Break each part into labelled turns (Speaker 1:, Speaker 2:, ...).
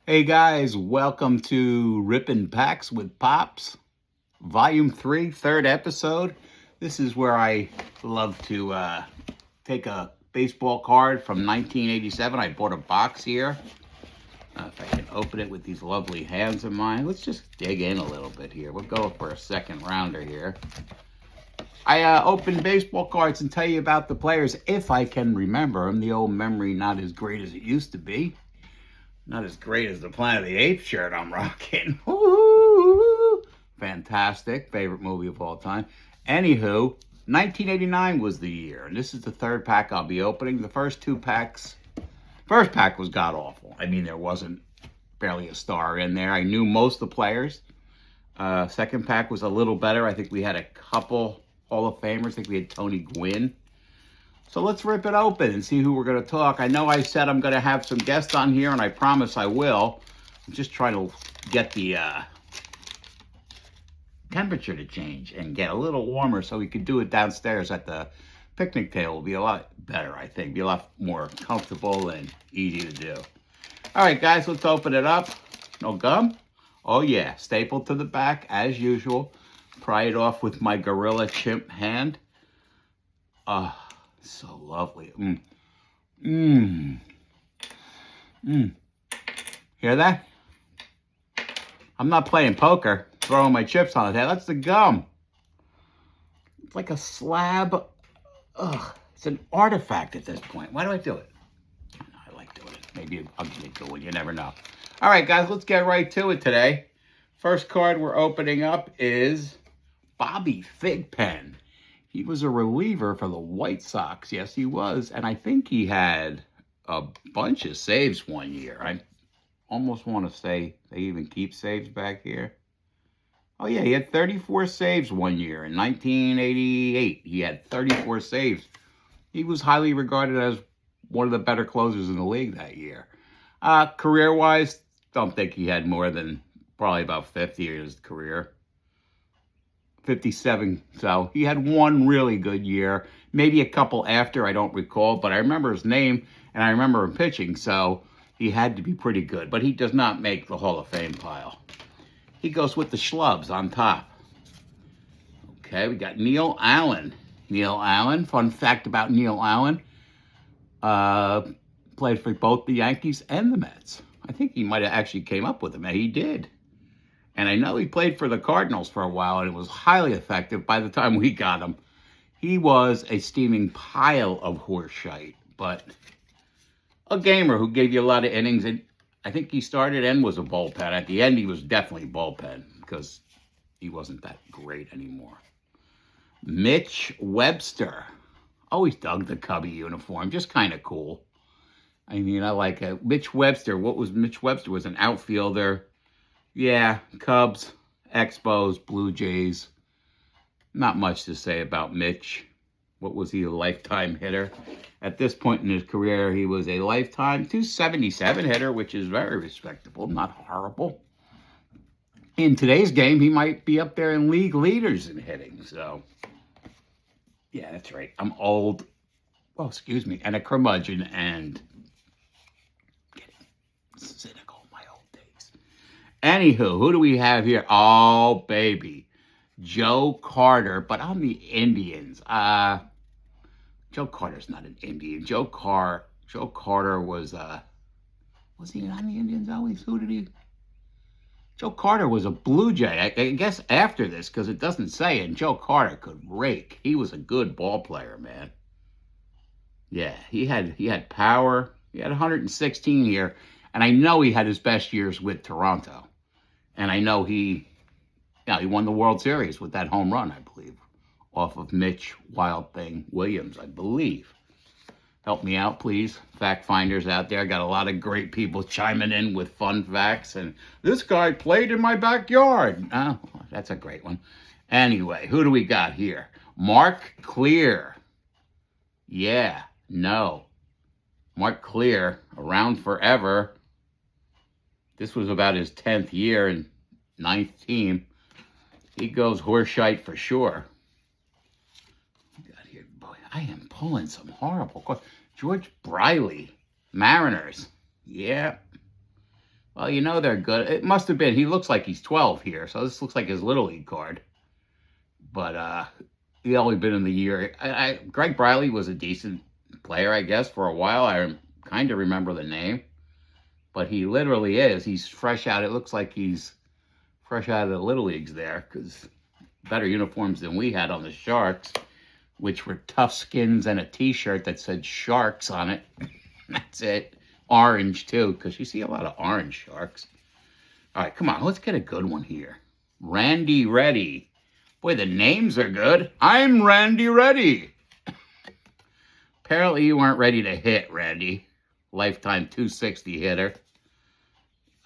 Speaker 1: Hey guys, welcome to Rippin' Packs with Pops, Volume 3, third episode. This is where I love to take a baseball card from 1987. I bought a box here. If I can open it with these lovely hands of mine. Let's just dig in a little bit here. We'll go for a second rounder here. I open baseball cards and tell you about the players if I can remember them. The old memory not as great as it used to be. Not as great as the Planet of the Apes shirt I'm rocking. Woo! Fantastic. Favorite movie of all time. Anywho, 1989 was the year, and this is the third pack I'll be opening. The first pack was god-awful. I mean, there wasn't barely a star in there. I knew most of the players. Second pack was a little better. I think we had a couple Hall of Famers. I think we had Tony Gwynn. So let's rip it open and see who we're going to talk. I know I said I'm going to have some guests on here, and I promise I will. I'm just trying to get the temperature to change and get a little warmer so we could do it downstairs at the picnic table. It'll be a lot better, I think. Be a lot more comfortable and easy to do. All right, guys, let's open it up. No gum? Oh, yeah. Stapled to the back, as usual. Pry it off with my Gorilla Chimp hand. So lovely. Hear that? I'm not playing poker, throwing my chips on it. That's the gum. It's like a slab. Ugh, it's an artifact at this point. Why do I do it? I like doing it. Maybe I'll get a good one. You never know. All right, guys, let's get right to it today. First card we're opening up is Bobby Thigpen. He was a reliever for the White Sox. Yes, he was. And I think he had a bunch of saves one year. I almost want to say they even keep saves back here. Oh, yeah, he had 34 saves one year. In 1988, he had 34 saves. He was highly regarded as one of the better closers in the league that year. Career-wise, don't think he had more than probably about 50 in his career. 57, so he had one really good year, maybe a couple after, I don't recall, but I remember his name, and I remember him pitching, so he had to be pretty good, but he does not make the Hall of Fame pile. He goes with the schlubs on top. Okay, we got Neil Allen. Neil Allen, fun fact about Neil Allen, played for both the Yankees and the Mets. I think he might have actually came up with them, and he did. And I know he played for the Cardinals for a while, and it was highly effective by the time we got him. He was a steaming pile of horseshit, but a gamer who gave you a lot of innings. And I think he started and was a bullpen. At the end, he was definitely bullpen because he wasn't that great anymore. Mitch Webster. Always dug the Cubby uniform. Just kind of cool. I mean, I like it. Mitch Webster. What was Mitch Webster? Was an outfielder. Yeah, Cubs, Expos, Blue Jays. Not much to say about Mitch. What was he, a lifetime hitter? At this point in his career, he was a lifetime 277 hitter, which is very respectable, not horrible. In today's game, he might be up there in league leaders in hitting. So, yeah, that's right. I'm old. Well, excuse me. And a curmudgeon and getting cynical. Anywho, who do we have here? Oh, baby. Joe Carter, but on the Indians. Joe Carter's not an Indian. Joe Carter was he on the Indians always? Joe Carter was a Blue Jay. I guess after this, because it doesn't say, and Joe Carter could rake. He was a good ball player, man. Yeah, he had power. He had 116 here. And I know he had his best years with Toronto. And I know he won the World Series with that home run, I believe, off of Mitch Wild Thing Williams, I believe. Help me out, please. Fact finders out there. Got a lot of great people chiming in with fun facts. And this guy played in my backyard. Oh, that's a great one. Anyway, who do we got here? Mark Clear. Yeah, no. Mark Clear, around forever. This was about his 10th year and 9th team. He goes horseshite for sure. Got here, boy, I am pulling some horrible. George Briley, Mariners. Yeah. Well, you know they're good. It must have been. He looks like he's 12 here, so this looks like his Little League card. But he only been in the year. Greg Briley was a decent player, I guess, for a while. I kind of remember the name. But he literally is. He's fresh out. It looks like he's fresh out of the Little Leagues there, because better uniforms than we had on the Sharks, which were tough skins and a T-shirt that said Sharks on it. That's it. Orange, too, because you see a lot of orange Sharks. All right, come on. Let's get a good one here. Randy Reddy. Boy, the names are good. I'm Randy Reddy. Apparently you weren't ready to hit, Randy. Lifetime 260 hitter.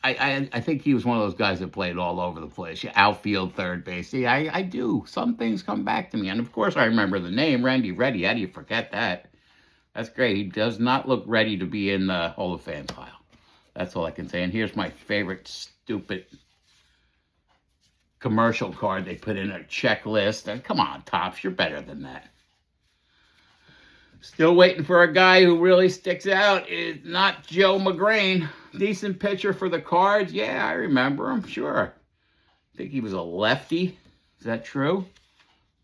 Speaker 1: I think he was one of those guys that played all over the place. Outfield, third base. See, I do. Some things come back to me. And, of course, I remember the name, Randy Reddy. How do you forget that? That's great. He does not look ready to be in the Hall of Fame pile. That's all I can say. And here's my favorite stupid commercial card they put in a checklist. And come on, Topps, you're better than that. Still waiting for a guy who really sticks out. Is not Joe McGrain. Decent pitcher for the Cards. Yeah, I remember him. Sure. I think he was a lefty. Is that true?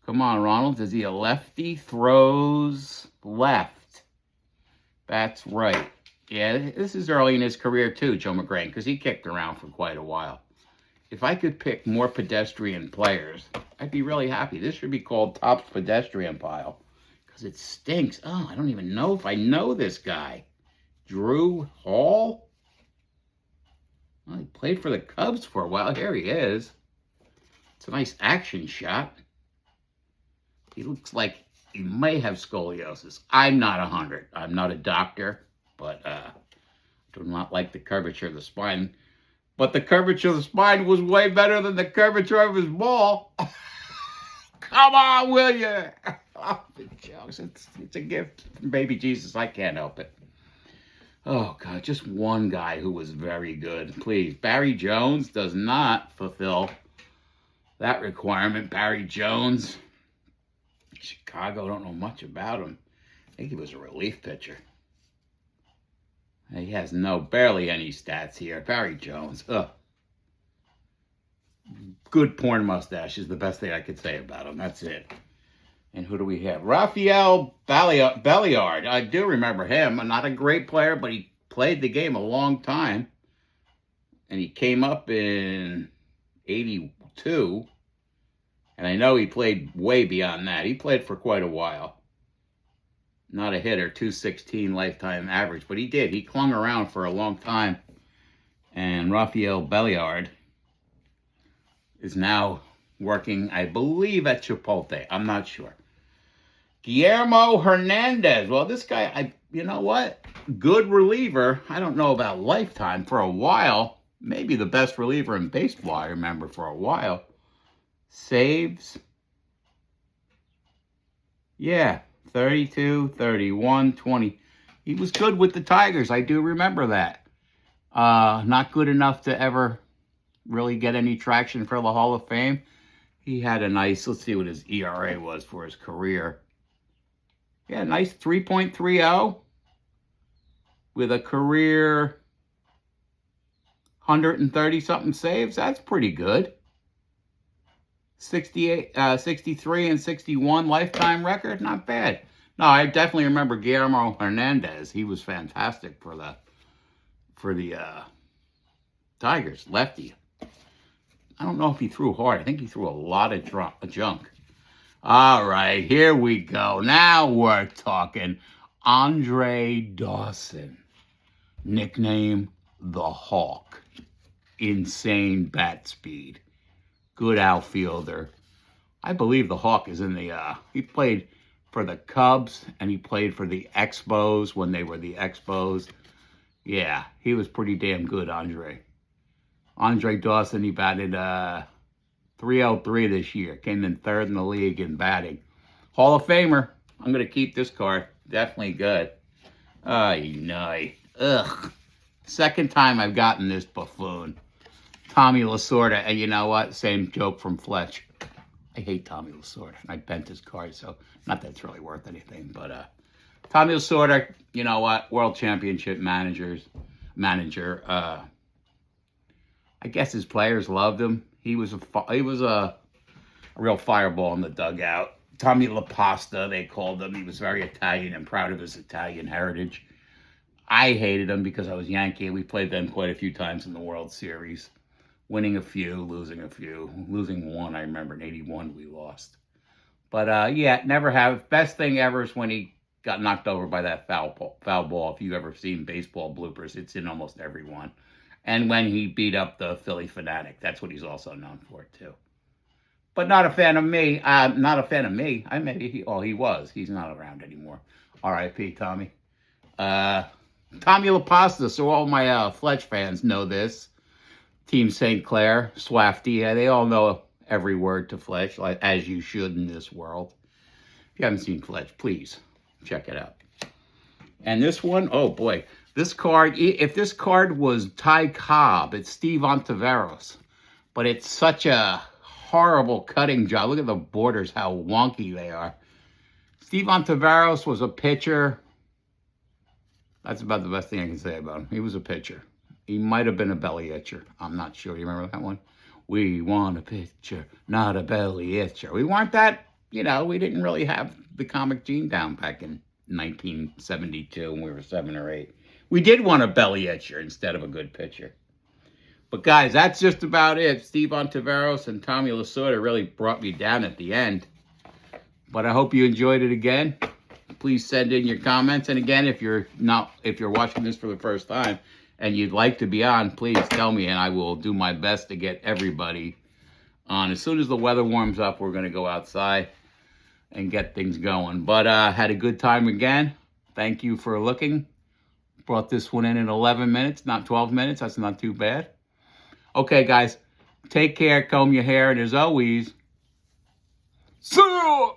Speaker 1: Come on, Ronald. Is he a lefty? Throws left. That's right. Yeah, this is early in his career too, Joe McGrain, because he kicked around for quite a while. If I could pick more pedestrian players, I'd be really happy. This should be called Topps Pedestrian Pile, because it stinks. Oh, I don't even know if I know this guy. Drew Hall? Well, he played for the Cubs for a while. Here he is. It's a nice action shot. He looks like he may have scoliosis. I'm not 100. I'm not a doctor, but do not like the curvature of the spine. But the curvature of the spine was way better than the curvature of his ball. Come on, will you? Oh, it's a gift from baby Jesus. I can't help it. Oh, God, just one guy who was very good. Please, Barry Jones does not fulfill that requirement. Barry Jones. Chicago, don't know much about him. I think he was a relief pitcher. He has barely any stats here. Barry Jones, ugh. Good porn mustache is the best thing I could say about him. That's it. And who do we have? Rafael Belliard. I do remember him. Not a great player, but he played the game a long time. And he came up in 82. And I know he played way beyond that. He played for quite a while. Not a hitter, 216 lifetime average, but he did. He clung around for a long time. And Rafael Belliard is now working, I believe, at Chipotle. I'm not sure. Guillermo Hernandez. Well, this guy, you know what? Good reliever. I don't know about lifetime. For a while, maybe the best reliever in baseball, I remember for a while. Saves. Yeah, 32, 31, 20. He was good with the Tigers. I do remember that. Not good enough to ever really get any traction for the Hall of Fame. He had a nice, let's see what his ERA was for his career. Yeah, nice 3.30 with a career 130-something saves. That's pretty good. 68, 63 and 61 lifetime record, not bad. No, I definitely remember Guillermo Hernandez. He was fantastic for the Tigers, lefty. I don't know if he threw hard. I think he threw a lot of junk. All right, here we go. Now we're talking. Andre Dawson, nickname the Hawk. Insane bat speed. Good outfielder. I believe the Hawk is in the, he played for the Cubs and he played for the Expos when they were the Expos. Yeah, he was pretty damn good, Andre. Andre Dawson, he batted 303 this year. Came in third in the league in batting. Hall of Famer. I'm going to keep this card. Definitely good. Ugh. Second time I've gotten this buffoon. Tommy Lasorda, and you know what? Same joke from Fletch. I hate Tommy Lasorda. I bent his card, so not that it's really worth anything, but Tommy Lasorda, you know what? World Championship manager. I guess his players loved him. He was a real fireball in the dugout. Tommy La Pasta, they called him. He was very Italian and proud of his Italian heritage. I hated him because I was Yankee. We played them quite a few times in the World Series, winning a few, losing a few. Losing one, I remember in '81 we lost. But yeah, never have. Best thing ever is when he got knocked over by that foul ball. If you've ever seen baseball bloopers, it's in almost every one. And when he beat up the Philly Fanatic, that's what he's also known for too. But not a fan of me. Not a fan of me. He was. He's not around anymore. R.I.P. Tommy. Tommy LaPasta. So all my Fletch fans know this. Team St. Clair, Swafty. They all know every word to Fletch, like as you should in this world. If you haven't seen Fletch, please check it out. And this one, oh boy, this card. If this card was Ty Cobb, it's Steve Ontiveros, but it's such a horrible cutting job. Look at the borders, how wonky they are. Steve Ontiveros was a pitcher. That's about the best thing I can say about him. He was a pitcher. He might have been a belly itcher. I'm not sure. You remember that one? We want a pitcher, not a belly itcher. We weren't that, we didn't really have the comic gene down back in 1972 when we were 7 or 8. We did want a belly itcher instead of a good pitcher. But guys, that's just about it. Steve Ontiveros and Tommy Lasorda really brought me down at the end. But I hope you enjoyed it again. Please send in your comments. And again, if you're watching this for the first time and you'd like to be on, please tell me and I will do my best to get everybody on. As soon as the weather warms up, we're going to go outside and get things going. But had a good time again. Thank you for looking. Brought this one in 11 minutes, not 12 minutes. That's not too bad. Okay, guys. Take care. Comb your hair. And as always, see ya!